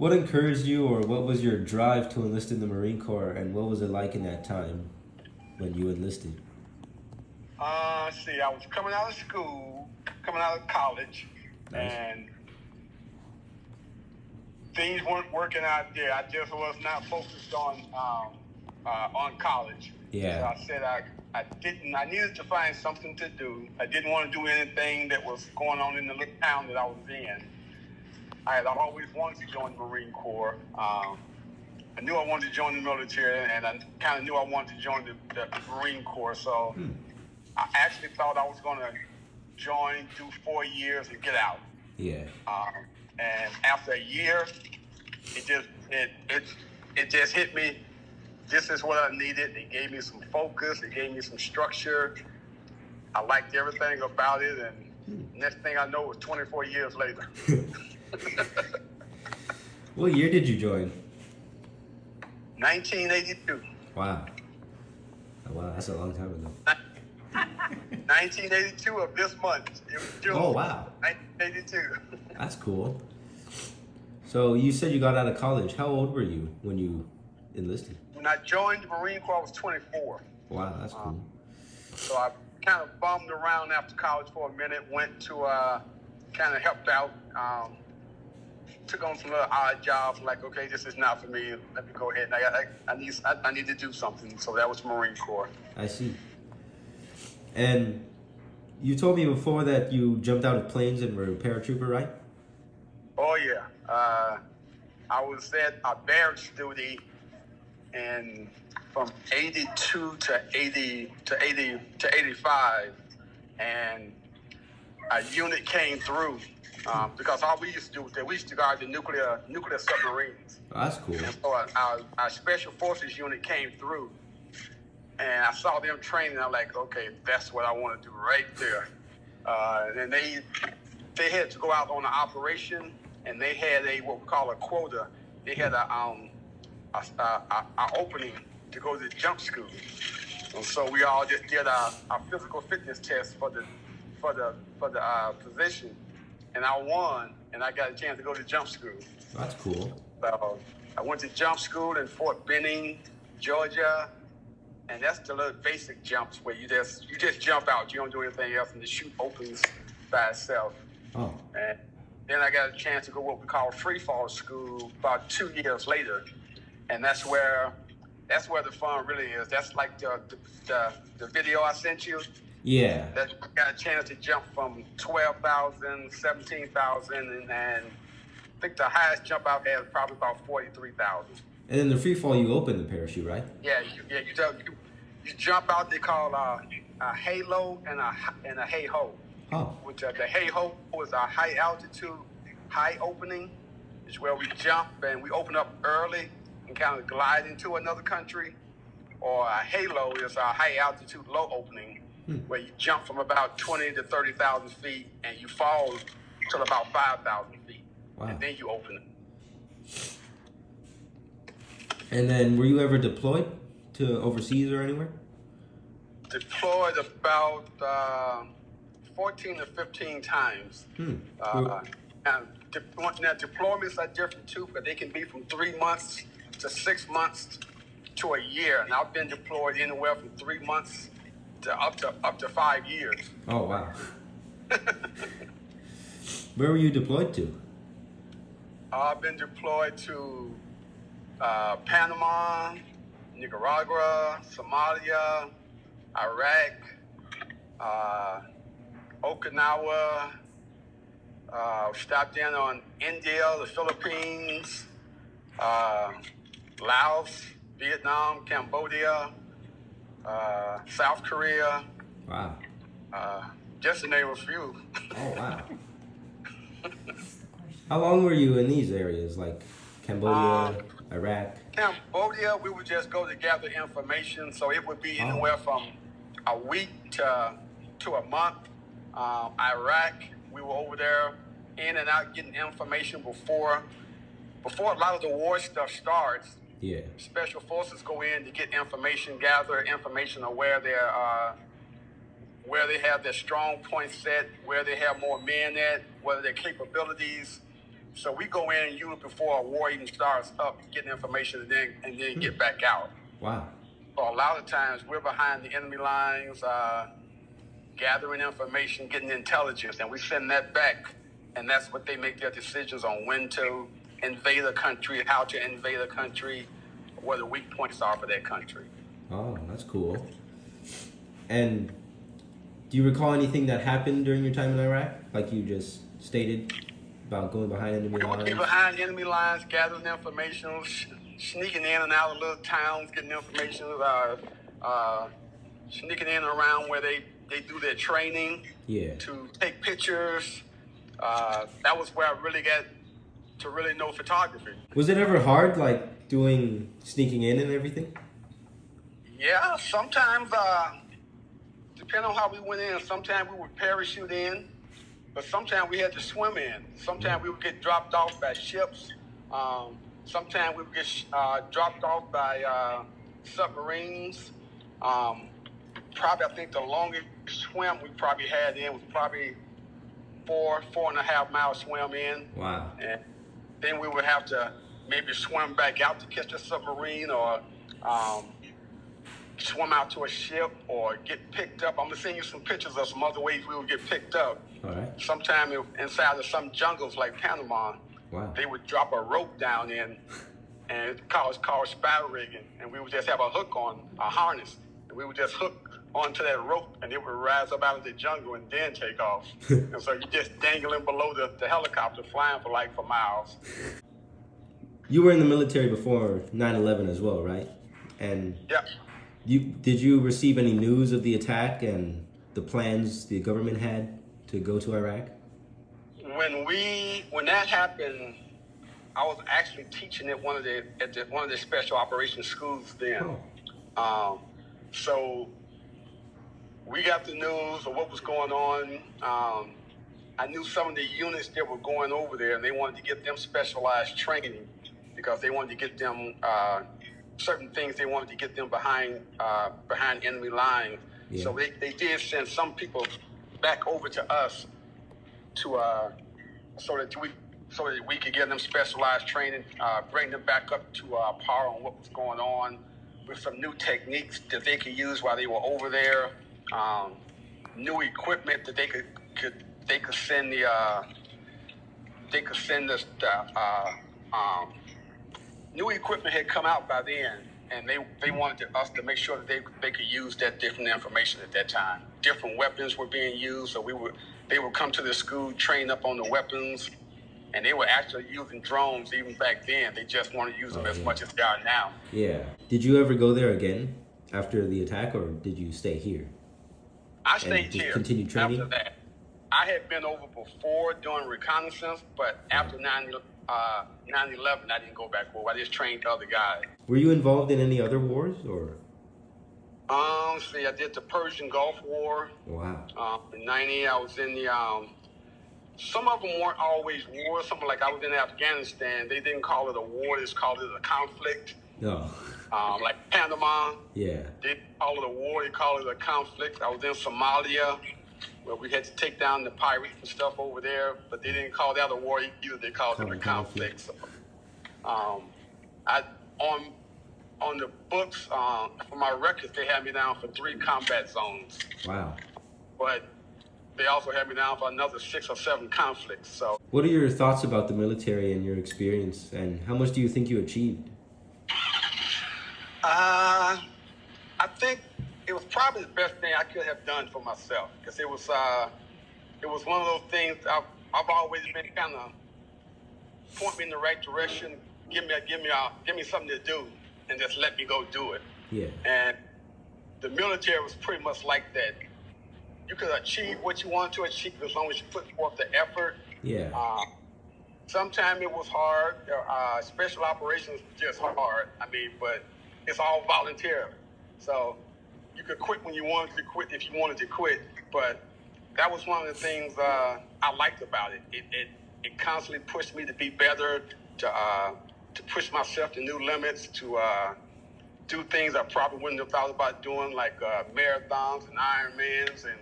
What encouraged you, or what was your drive to enlist in the Marine Corps, and what was it like in that time when you enlisted? See, I was coming out of school, coming out of college, Nice. and things weren't working out there. I just was not focused on college. Yeah. So I said I didn't. I needed to find something to do. I didn't want to do anything that was going on in the little town that I was in. I had always wanted to join the Marine Corps. I knew I wanted to join the military, and I kind of knew I wanted to join the Marine Corps. So I actually thought I was going to join, do 4 years, and get out. Yeah. And after a year, it just hit me. This is what I needed. It gave me some focus. It gave me some structure. I liked everything about it, and next thing I know, it was 24 years later. What year did you join? 1982. Wow. Oh, wow, that's a long time ago. 1982 of this month. It was June. Oh, wow. 1982. That's cool. So you said you got out of college. How old were you when you enlisted? When I joined the Marine Corps, I was 24. Wow, that's cool. So I kind of bummed around after college for a minute, went to kind of helped out, took on some little odd jobs, like, okay, this is not for me. Let me go ahead. I need to do something. So that was Marine Corps. I see. And you told me before that you jumped out of planes and were a paratrooper, right? Oh, yeah. I was at a barracks duty and from 82 to 85, and a unit came through because all we used to do was that we used to guard the nuclear submarines. Oh, that's cool. And so our special forces unit came through, and I saw them training. I'm like, okay, that's what I want to do right there. And they had to go out on an operation, and they had what we call a quota. They had a opening to go to jump school, and so we all just did our physical fitness test for the position, and I won, and I got a chance to go to jump school. That's cool. So I went to jump school in Fort Benning, Georgia, and that's the little basic jumps where you just jump out. You don't do anything else, and the chute opens by itself. Oh. And then I got a chance to go what we call free fall school about 2 years later, and that's where the fun really is. That's like the video I sent you. Yeah. That I got a chance to jump from 12,000, 17,000, and I think the highest jump I've had is probably about 43,000. And then the free fall, you open the parachute, right? Yeah, you jump out. They call a halo and a hey ho. Oh. Which the hey ho is our high altitude, high opening. Is where we jump and we open up early and kind of glide into another country. Or a halo is our high altitude, low opening, where you jump from about 20 to 30,000 feet and you fall till about 5,000 feet. Wow. And then you open it. And then were you ever deployed to overseas or anywhere? Deployed about 14 to 15 times. Now, deployments are different too, but they can be from 3 months to 6 months to a year. And I've been deployed anywhere from 3 months to up to 5 years. Oh, wow. Where were you deployed to? I've been deployed to Panama, Nicaragua, Somalia, Iraq, Okinawa, stopped in on India, the Philippines, Laos, Vietnam, Cambodia, South Korea. Wow. Just to name a few. Oh, wow. How long were you in these areas, like Cambodia, Iraq? Cambodia, we would just go to gather information, so it would be anywhere from a week to a month. Iraq, we were over there in and out getting information before a lot of the war stuff starts. Yeah. Special forces go in to get information, gather information on where they have their strong points set, where they have more men at, what are their capabilities, So we go in usually before a war even starts up, get information, and then get back out. Wow. So a lot of times we're behind the enemy lines, gathering information, getting intelligence, and we send that back, and that's what they make their decisions on when to invade a country, how to invade a country, where the weak points are for that country. Oh, that's cool. And do you recall anything that happened during your time in Iraq, like you just stated about going behind enemy We would lines? be behind enemy lines, gathering information, sneaking in and out of little towns, getting information, sneaking in and around where they do their training. Yeah. To take pictures. That was where I really got to really know photography. Was it ever hard, like sneaking in and everything? Yeah, sometimes, depending on how we went in, sometimes we would parachute in, but sometimes we had to swim in. Sometimes we would get dropped off by ships. Sometimes we would get dropped off by submarines. Probably, I think the longest swim we probably had in was probably 4.5 mile swim in. Wow. And then we would have to maybe swim back out to catch a submarine, or swim out to a ship, or get picked up. I'm gonna send you some pictures of some other ways we would get picked up. All right. Sometime inside of some jungles like Panama, Wow. they would drop a rope down in, and it's called spider rigging, and we would just have a hook on a harness, and we would just hook onto that rope, and it would rise up out of the jungle and then take off. And so you're just dangling below the helicopter, flying for miles. You were in the military before 9/11 as well, right? And Yeah. did you receive any news of the attack and the plans the government had to go to Iraq? When that happened, I was actually teaching at one of the special operations schools then. Oh. So we got the news of what was going on. I knew some of the units that were going over there, and they wanted to get them specialized training because they wanted to get them certain things. They wanted to get them behind enemy lines. Yeah. So they did send some people back over to us to so that we could get them specialized training, bring them back up to par on what was going on, with some new techniques that they could use while they were over there, new equipment that they could send new equipment had come out by then, and they wanted us to make sure that they could use that different information at that time. Different weapons were being used, so they would come to the school, train up on the weapons, and they were actually using drones even back then. They just want to use them as much as they are now. Yeah. Did you ever go there again after the attack, or did you stay here? I stayed here. Continue training? After that. I had been over before doing reconnaissance, but after 9/11, I didn't go back over. I just trained other guys. Were you involved in any other wars, or? See, I did the Persian Gulf War. Wow. In '90, I was in the. Some of them weren't always wars. Something like I was in Afghanistan. They didn't call it a war. They just called it a conflict. No. Like Panama. Yeah. They didn't call it a war. They called it a conflict. I was in Somalia, where we had to take down the pirates and stuff over there, but they didn't call that a war either. They called it a conflict. So, on the books, for my records, they had me down for 3 combat zones. Wow. But they also had me down for another 6 or 7 conflicts. So, what are your thoughts about the military and your experience, and how much do you think you achieved? I think it was probably the best thing I could have done for myself, because it was one of those things I've always been kind of point me in the right direction, give me something to do, and just let me go do it. Yeah. And the military was pretty much like that. You could achieve what you want to achieve as long as you put forth the effort. Yeah. Sometimes it was hard. Special operations was just hard. But it's all voluntary. So you could quit when you wanted to quit if you wanted to quit. But that was one of the things I liked about it. It constantly pushed me to be better, to push myself to new limits, to do things I probably wouldn't have thought about doing, like marathons and Ironmans and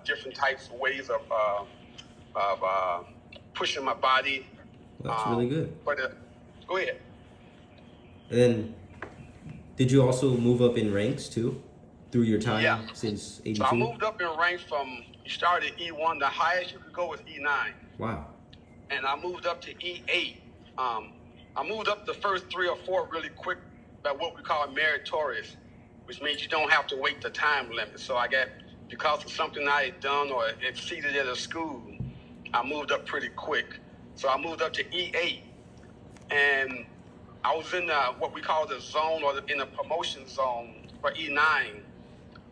different types of ways of pushing my body That's really good. But go ahead. And then, did you also move up in ranks too, through your time Yeah. since So I '82? moved up in rank from, you started at E1, the highest you could go was E9. Wow. And I moved up to E8. I moved up the first 3 or 4 really quick by what we call meritorious, which means you don't have to wait the time limit. So I got, because of something I had done or exceeded at a school, I moved up pretty quick. So I moved up to E8. And I was in what we call the zone or in the promotion zone for E9.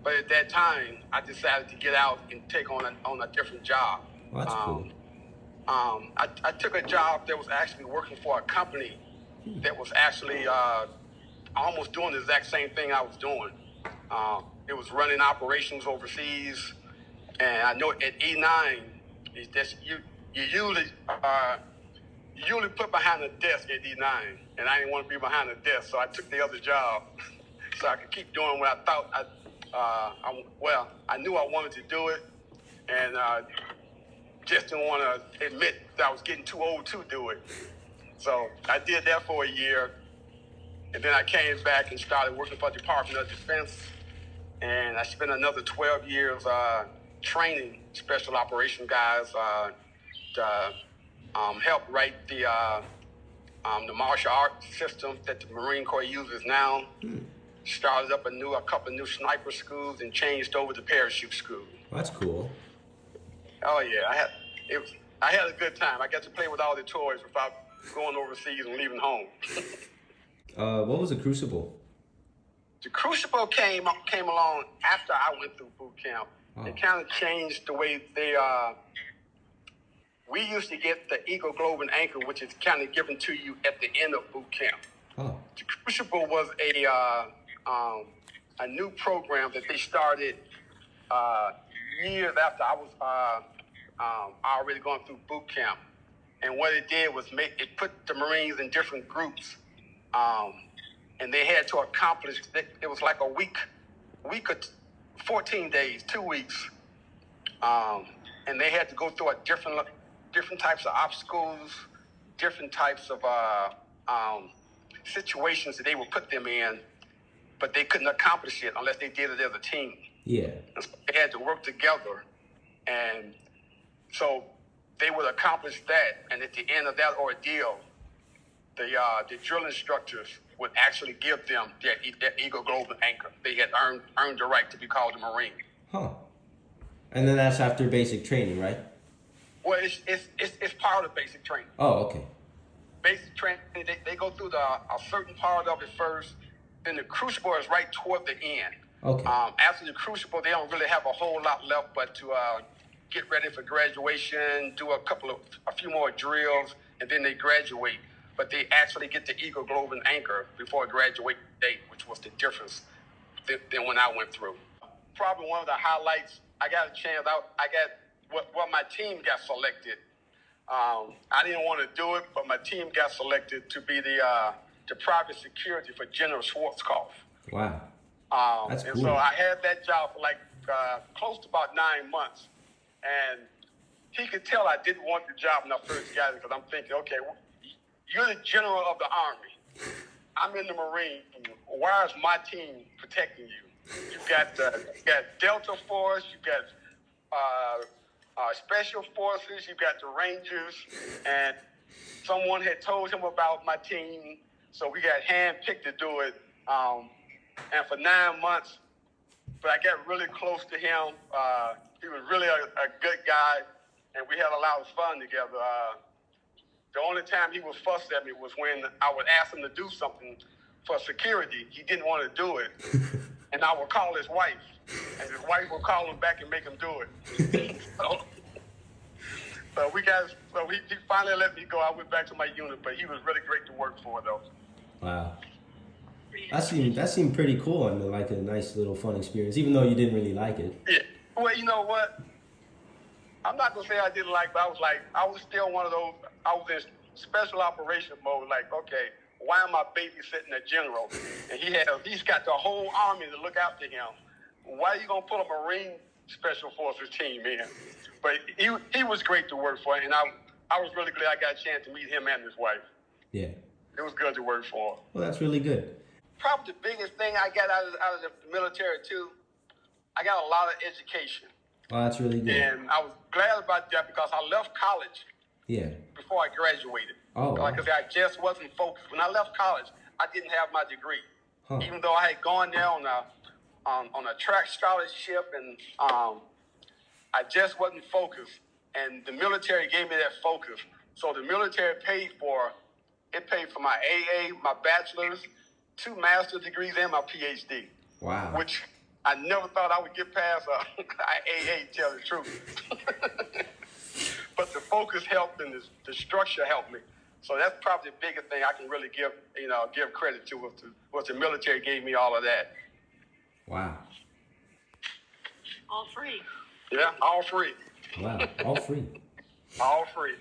But at that time, I decided to get out and take on a different job. Well, that's cool. I took a job that was actually working for a company that was actually almost doing the exact same thing I was doing. It was running operations overseas, and I know at E9, it's just, you usually put behind a desk at E9, and I didn't want to be behind a desk, so I took the other job so I could keep doing what I thought I knew I wanted to do it, and just didn't want to admit that I was getting too old to do it. So I did that for a year, and then I came back and started working for the Department of Defense, and I spent another 12 years training special operation guys to help write the martial arts system that the Marine Corps uses now. Started up a couple of new sniper schools and changed over to parachute school. That's cool. Oh yeah, I had a good time. I got to play with all the toys without going overseas and leaving home. What was a crucible? The Crucible came along after I went through boot camp. Oh. It kind of changed the way they. We used to get the Eagle Globe and Anchor, which is kind of given to you at the end of boot camp. Oh. The Crucible was a new program that they started years after I was already going through boot camp. And what it did was it put the Marines in different groups, and they had to accomplish. It was like a week of 14 days, 2 weeks, and they had to go through different types of obstacles, different types of situations that they would put them in, but they couldn't accomplish it unless they did it as a team. Yeah. And so they had to work together, and so they would accomplish that. And at the end of that ordeal, the drill instructors would actually give them that Eagle Globe and Anchor. They had earned the right to be called a Marine. Huh. And then that's after basic training, right? Well, it's part of basic training. Oh, okay. Basic training, they go through a certain part of it first. Then the Crucible is right toward the end. Okay. After the Crucible, they don't really have a whole lot left but to get ready for graduation, do a few more drills, and then they graduate. But they actually get the Eagle Globe and Anchor before graduation date, which was the difference than when I went through. Probably one of the highlights, I got a chance out. I got my team got selected. I didn't want to do it, but my team got selected to be the private security for General Schwarzkopf. Wow. That's and cool. so I had that job for like close to about 9 months. And he could tell I didn't want the job when I first got it, because I'm thinking, okay, you're the general of the Army. I'm in the Marine. Why is my team protecting you? You got Delta Force, you got Special Forces, you got the Rangers, and someone had told him about my team, so we got handpicked to do it. And for 9 months, but I got really close to him. He was really a good guy, and we had a lot of fun together. The only time he was fussed at me was when I would ask him to do something for security. He didn't want to do it, and I would call his wife, and his wife would call him back and make him do it. So he finally let me go. I went back to my unit, but he was really great to work for, though. Wow. That seemed pretty cool and like a nice little fun experience, even though you didn't really like it. Yeah. Well, you know what? I'm not gonna say I didn't like, but I was still one of those. I was in special operation mode. Like, okay, why am I babysitting a general? And he's got the whole army to look after him. Why are you gonna put a Marine Special Forces team in? But he was great to work for, and I was really glad I got a chance to meet him and his wife. Yeah. It was good to work for. Well, that's really good. Probably the biggest thing I got out of the military too, I got a lot of education. Oh, that's really good. And I was glad about that because I left college Yeah. before I graduated. Oh, wow. Because I just wasn't focused. When I left college, I didn't have my degree. Huh. Even though I had gone there on a track scholarship, and I just wasn't focused. And the military gave me that focus. So the military paid for my AA, my bachelor's, 2 master's degrees, and my PhD. Wow. Which I never thought I would get past AA, to tell the truth. But the focus helped and the structure helped me. So that's probably the biggest thing I can really give credit to was the military gave me all of that. Wow. All free. Yeah, all free. Wow. All free. All free.